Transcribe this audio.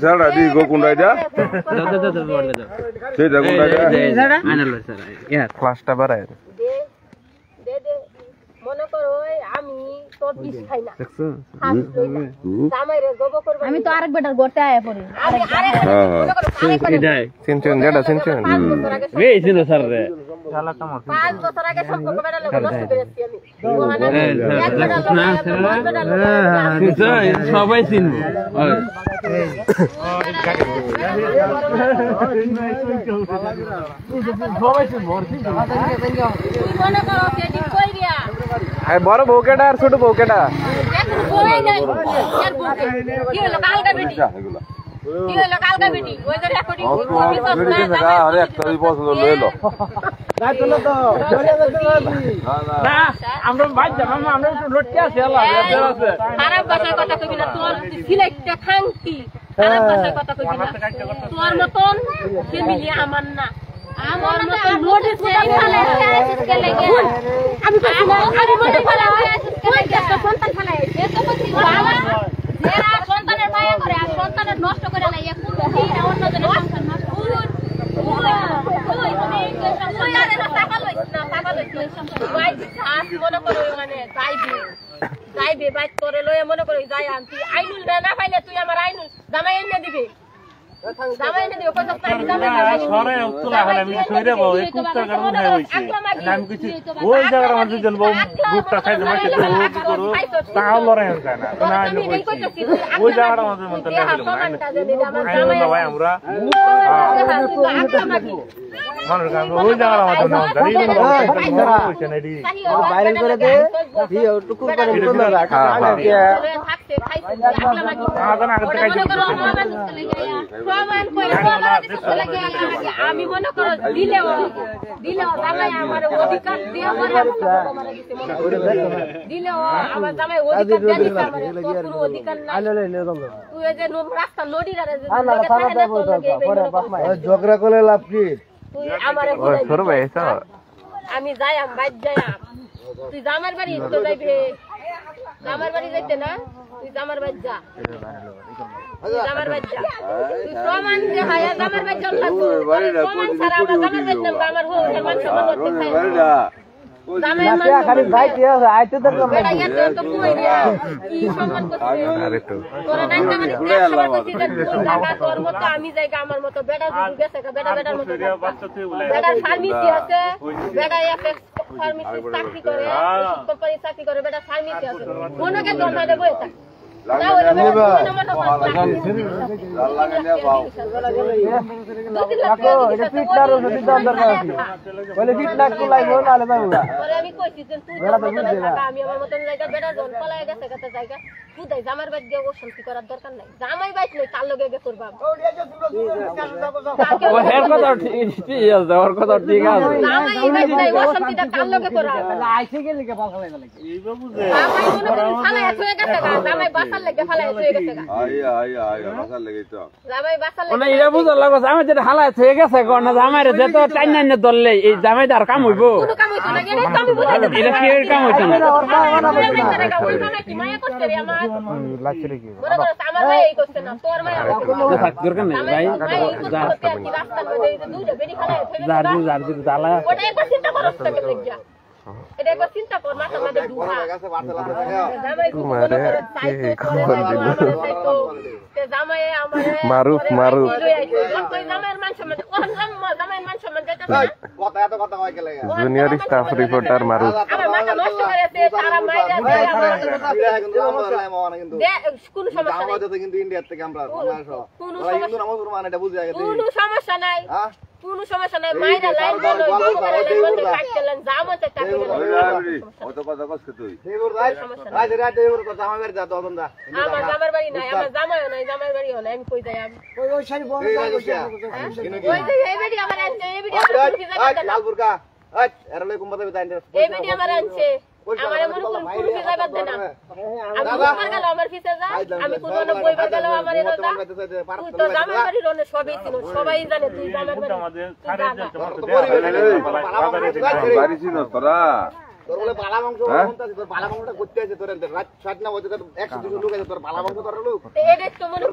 ছাড়া দি গো কোনটা এটা সেটা কোনটা এটা আনাল স্যার ইয়া ক্লাসটা বাড়ায় দে মনে করো আমি তো বিষ খাই না জামাইরে গব করব আমি তো আরেক বেটার ঘরতে আয়া পড়ি আরেক মনে করো আরেক এটাই চিনছেন যেটা চিনছেন এই ছিল স্যার রে শালা কামড় 5 বছর আগে সম্পর্ক বেটা লোক নষ্ট করেছি আমি সবাই চিনবো মনে করো কেজি কই গিয়া বড় বউকেটা আর ছোট বউকেটা কই নাই এর বুকে কি হলো কালকা বেটি কি হলো কালকা বেটি ওই যে রেকর্ডিং কি না আরে একটা পছন্দ লইলো না আমরা ভাই জামাম আমরা একটু লটকে আছে আল্লাহ আছে খারাপ ভাষায় কথা কইবি না তোর সিলেক্টটা খাঙ্কি খারাপ ভাষায় কথা কইবি না তোর মতন ফ্যামিলি আমার না আমার মতন নোটিস ফেলে আসিস কে লাগে আমি তো আমি মনে ফেলা আসিস কে লাগে একটা সন্তান ফেলা এ তো বলছি বাবা যারা সন্তানের মায়া করে আর সন্তানের নষ্ট করে না এ কোন ঠিক না অন্য জনের সংসার নষ্ট ওই তুমি ওই আরে না পাগল হইছ না ভাই হাত মনে করো মানে যাইবে বাইক করে লয়ে মনে করো যাই আমি আইনুল না পাইলে তুই আমার আইনুল জামাই এনে দিবি জামাই এনে দিও কত টাকা জামাই সরে উতলা হলে আমি সইরে বউ এই কুত্তার কারণ হয়ে হইছে আমি কিছু ওই জায়গার মধ্যে জন বউ গুপ্তা খাইতে মাইতে তো কি করব তাও লড়াই হচ্ছে না তো না ওই জায়গার মধ্যে মন তো লাগলো না ভাই আমরা মানুষ গান ওই জায়গার মধ্যে না দাঁড়িয়ে হইছে না দি ভাইরাল করে দে ভিডিও টুকুর করে তোমরা রাখ থাকতে খাইতে আকলা মাগি আদান আগে খাইতে প্রমাণ কই লাগে আমি মনে করো দিলেও জামাই আমার অধিকার দিয়ে দিলেও আমার জামাই অধিকার দিয়ে আমার কোনো অধিকার নাই তুই এই যে রাস্তা লড়িরা ঝগড়া করে লাভ কি তুই আমারে আমি যাই বাইর যাই তুই জামার বাড়ি তো যাইবে জামার বাড়ি যাইতে না তুই জামার বাড়ি যা জামার বাড়ি যা তুই প্রমাণ দে হায়া জামার বাড়ি চল লাগবো প্রমাণ ছাড়া আমরা জামার বাড়ি যাব আমার হোটেল মানুষ করতে চাই জামাই মানে খালি ভাই কি আছে আইতে দেখলাম বেটা এত তো কই রে কি সম্মান করছিস আরে তো তোরা নাই জামানি সবাই করছিস জায়গা তোর মত আমি জায়গা আমার মত বেটা যদি গেছে বেটার মত বেটার ফার্মেসি আছে বেটা এফএক্স ফার্মেসি চাকরি করে কোম্পানি চাকরি করে বেটা ফার্মেসি আছে কোনকে জমা দেব এটা না ওরে বেটা কাকো এটা ফিটনার ওষুধের দাম দরকার আছে বলে ফিটনার কো লাইবো নালে যাবো পরে আমি কইছি যে তুই আমি আমার মতন জায়গা বেটা জন পালায় গেছে কত জায়গা তুই দাই জামার বাদ দিয়ে ও শান্তি করার দরকার নাই জামাই বাইক নই তার লগে গে করবা ও হের কথা ঠিক আছে ওর কথা ঠিক আছে জামাই বাইক নাই ও শান্তিটা তার লগে করা আইছে গেলে কে পাল ফলাই লাগে এই বাবু যে জামাই হয়ে গেছে জামাই বাসার লাগে ফলাই হয়ে গেছে আই বাসার লাগে তো জামাই বাসার লাগে ওনা ইরা বুঝা লাগো জামাই যেটা হালায় হয়ে গেছে কোন না জামাইরে যে তো টাইনা নে দললে এই জামাইদার কাম হইবো কোনো কাম হইতো না এটা তো আমি বুঝাই দিই এটা কি এর কাম হইতো না ওই জামাই কি মায়া করতে রে আমার লাগছে কি বড় বড় আমার ভাই এই করতে না তোর মায়া দরকার নাই ভাই যা রাস্তার মধ্যে দুইটা বেরি খালায় জারজি জালা ওটা একবার চিন্তা করছ থেকে লাগিয়া এটা একবার চিন্তা কর মাথা মধ্যে ঢুকা জামাই তোমারে কে খবর দিল তে জামাই আমারে মারুফ কই জামাইয়ের মান সম্মান জামাইয়ের মান সম্মান যেটা কথা এত কথা কয় গেলে জুনিয়র স্টাফ রিপোর্টার মারুফ আমার মাথা নষ্ট করেছে তারা মাইরা কিন্তু আমরা কিন্তু কোন সমস্যা নাই আমাদের কিন্তু ইন্ডিয়া থেকে আমরা কোন কিন্তু নামাজ পড়ব না এটা বুঝে আগে কোনো সমস্যা নাই হ্যাঁ কোনো সমস্যা নাই মাইরা লাইন বলো এই মধ্যে কাটলেন জামাতে টাকা ও তো কথা কষ্ট তুই দেবর ভাই আজ রাত দেবর কথা আমার যা দদন দা আমার জামার বাড়ি নাই আমার জামাইও নাই জামার বাড়িও নাই আমি কই যাই আমি ওই শাড়ি বন্ধ ওই যে এই বেডি আমার আনছে এই বেডি আমার কি জায়গা লালপুরকা আজ এরলে কুম্বাতে বিতাই এই বেডি আমার আনছে আমার মনে কোন পুরো কি যাইবার দেনা আমি উপর গেল আমার পিছে যা আমি কোন বইবার গেল আমার এর দা তুই তো জামার বাড়ি রনে সবই ছিল সবাই জানে তুই জামার বাড়ি আমাদের সাড়ে বাড়ি ছিল তোরা তোর বলে পালা মাংস কোনটা তোর পালা মাংসটা করতে আছে তোর রাত 7 না বাজে 100 200 লোক আছে তোর পালা মাংস তোর লোক এডে তো মনে